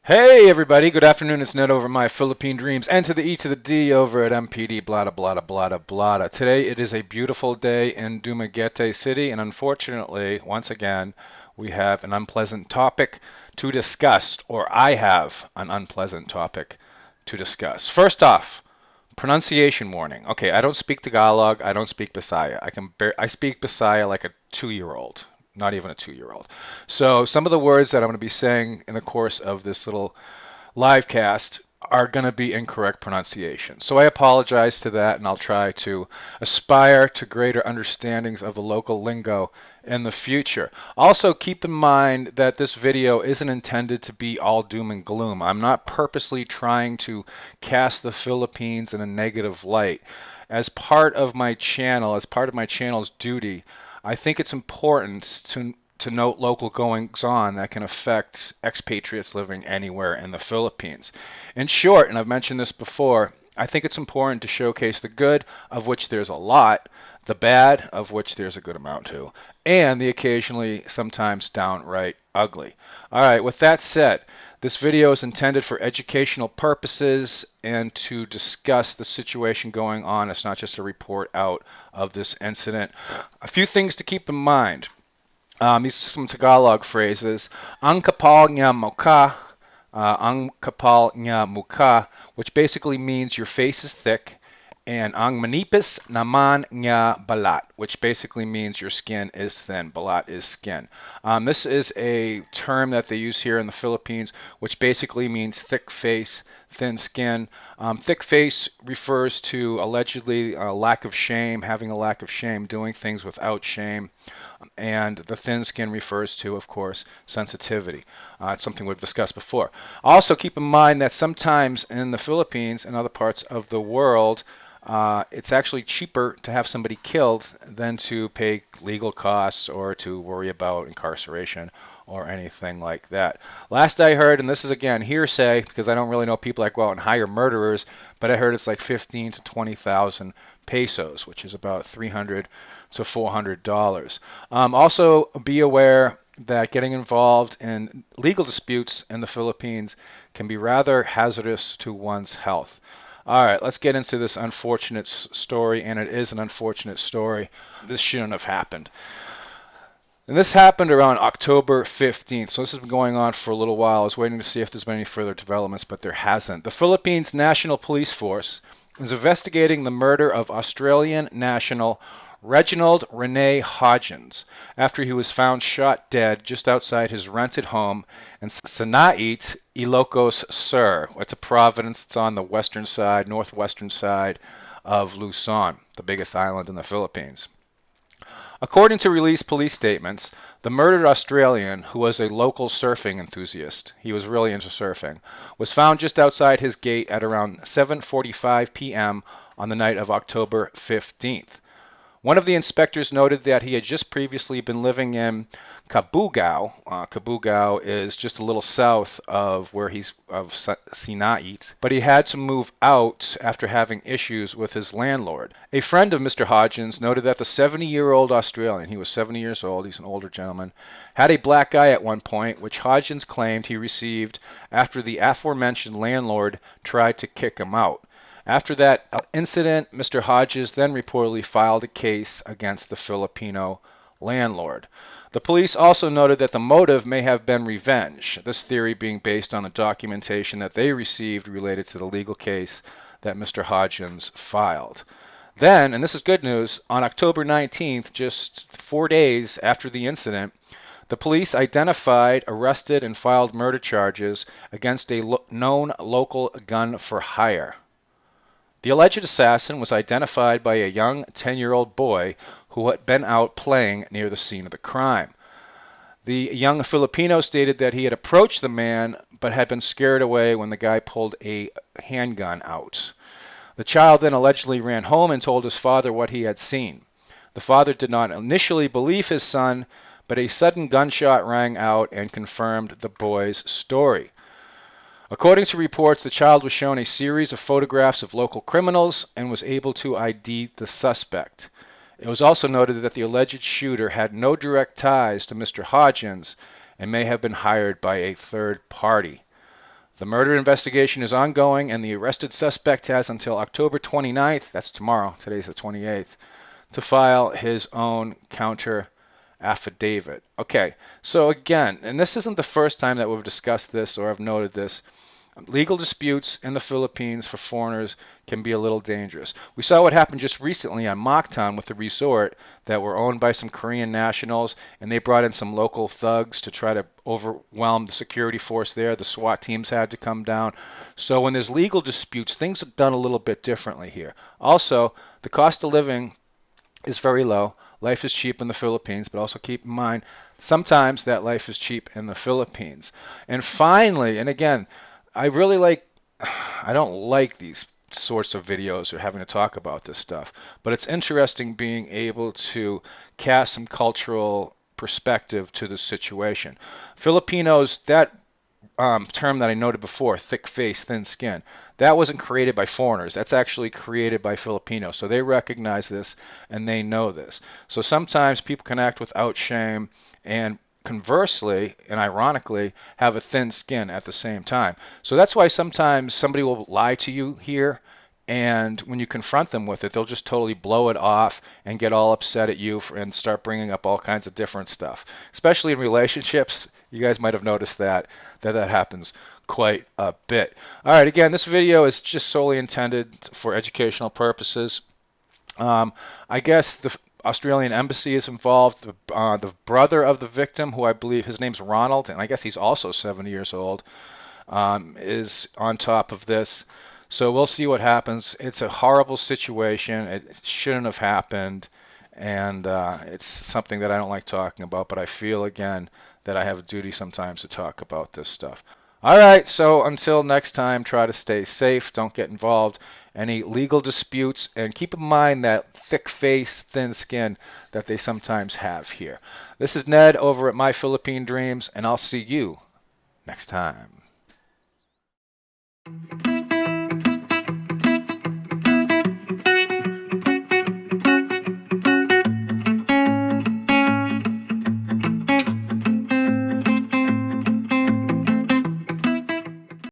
Hey everybody, good afternoon. It's Ned over my Philippine Dreams and to the E to the D over at MPD blada blada blada blada. Today it is a beautiful day in Dumaguete City, and unfortunately, once again, we have an unpleasant topic to discuss, or I have an unpleasant topic to discuss. First off, pronunciation warning. Okay, I don't speak Tagalog, I don't speak Bisaya. I speak Bisaya like a 2-year-old, not even a 2-year-old. So some of the words that I'm going to be saying in the course of this little live cast are going to be incorrect pronunciation. So I apologize to that, and I'll try to aspire to greater understandings of the local lingo in the future. Also, keep in mind that this video isn't intended to be all doom and gloom. I'm not purposely trying to cast the Philippines in a negative light. As part of my channel, as part of my channel's duty, I think it's important to note local goings on that can affect expatriates living anywhere in the Philippines. In short, and I've mentioned this before, I think it's important to showcase the good, of which there's a lot, the bad, of which there's a good amount too, and the occasionally, sometimes downright ugly. All right, with that said, this video is intended for educational purposes and to discuss the situation going on. It's not just a report out of this incident. A few things to keep in mind. These are some Tagalog phrases. Ang kapal niya mukha, ang kapal niya mukha, which basically means your face is thick, and ang manipis naman niya balat, which basically means your skin is thin. Balat is skin. This is a term that they use here in the Philippines, which basically means thick face, thin skin. Thick face refers to allegedly a lack of shame, having a lack of shame, doing things without shame. And the thin skin refers to, of course, sensitivity. It's something we've discussed before. Also, keep in mind that sometimes in the Philippines and other parts of the world, it's actually cheaper to have somebody killed than to pay legal costs or to worry about incarceration or anything like that. Last I heard, and this is again hearsay because I don't really know people that go out and hire murderers, but I heard it's like 15 to 20,000 pesos, which is about $300 to $400. Also, be aware that getting involved in legal disputes in the Philippines can be rather hazardous to one's health. All right, let's get into this unfortunate story, and it is an unfortunate story. This shouldn't have happened. And this happened around October 15th, so this has been going on for a little while. I was waiting to see if there's been any further developments, but there hasn't. The Philippines National Police Force is investigating the murder of Australian national Reginald Rene Hodgins after he was found shot dead just outside his rented home in Sanait, Ilocos Sur. It's a province. It's on the western side, northwestern side of Luzon, the biggest island in the Philippines. According to released police statements, the murdered Australian, who was a local surfing enthusiast, he was really into surfing, was found just outside his gate at around 7:45 p.m. on the night of October 15th. One of the inspectors noted that he had just previously been living in Cabugao. Cabugao is just a little south of where he's of Sinait, but he had to move out after having issues with his landlord. A friend of Mr. Hodgins noted that the 70-year-old Australian, he was 70 years old, he's an older gentleman, had a black eye at one point, which Hodgins claimed he received after the aforementioned landlord tried to kick him out. After that incident, Mr. Hodges then reportedly filed a case against the Filipino landlord. The police also noted that the motive may have been revenge, this theory being based on the documentation that they received related to the legal case that Mr. Hodgins filed. Then, and this is good news, on October 19th, just 4 days after the incident, the police identified, arrested, and filed murder charges against a known local gun for hire. The alleged assassin was identified by a young 10-year-old boy who had been out playing near the scene of the crime. The young Filipino stated that he had approached the man but had been scared away when the guy pulled a handgun out. The child then allegedly ran home and told his father what he had seen. The father did not initially believe his son, but a sudden gunshot rang out and confirmed the boy's story. According to reports, the child was shown a series of photographs of local criminals and was able to ID the suspect. It was also noted that the alleged shooter had no direct ties to Mr. Hodgins and may have been hired by a third party. The murder investigation is ongoing, and the arrested suspect has until October 29th, that's tomorrow, today's the 28th, to file his own counter affidavit. Okay, so again, and this isn't the first time that we've discussed this or I've noted this, legal disputes in the Philippines for foreigners can be a little dangerous. We saw what happened just recently on Mactan with the resort that were owned by some Korean nationals, and they brought in some local thugs to try to overwhelm the security force there. The SWAT teams had to come down. So when there's legal disputes, things are done a little bit differently here. Also, the cost of living is very low. Life is cheap in the Philippines, but also keep in mind sometimes that life is cheap in the Philippines. And finally, and again, I really like, I don't like these sorts of videos or having to talk about this stuff, but it's interesting being able to cast some cultural perspective to the situation. Filipinos, that term that I noted before, thick face, thin skin, that wasn't created by foreigners. That's actually created by Filipinos. So they recognize this and they know this. So sometimes people can act without shame and conversely and ironically have a thin skin at the same time. So that's why sometimes somebody will lie to you here, and when you confront them with it, they'll just totally blow it off and get all upset at you and start bringing up all kinds of different stuff. Especially in relationships, you guys might have noticed that happens quite a bit. All right, again, this video is just solely intended for educational purposes. I guess the Australian embassy is involved. The brother of the victim, who I believe his name's Ronald, and I guess he's also 70 years old, is on top of this. So we'll see what happens. It's a horrible situation. It shouldn't have happened, and it's something that I don't like talking about, but I feel, again, that I have a duty sometimes to talk about this stuff. All right, so until next time, try to stay safe. Don't get involved in any legal disputes, and keep in mind that thick face, thin skin that they sometimes have here. This is Ned over at My Philippine Dreams, and I'll see you next time.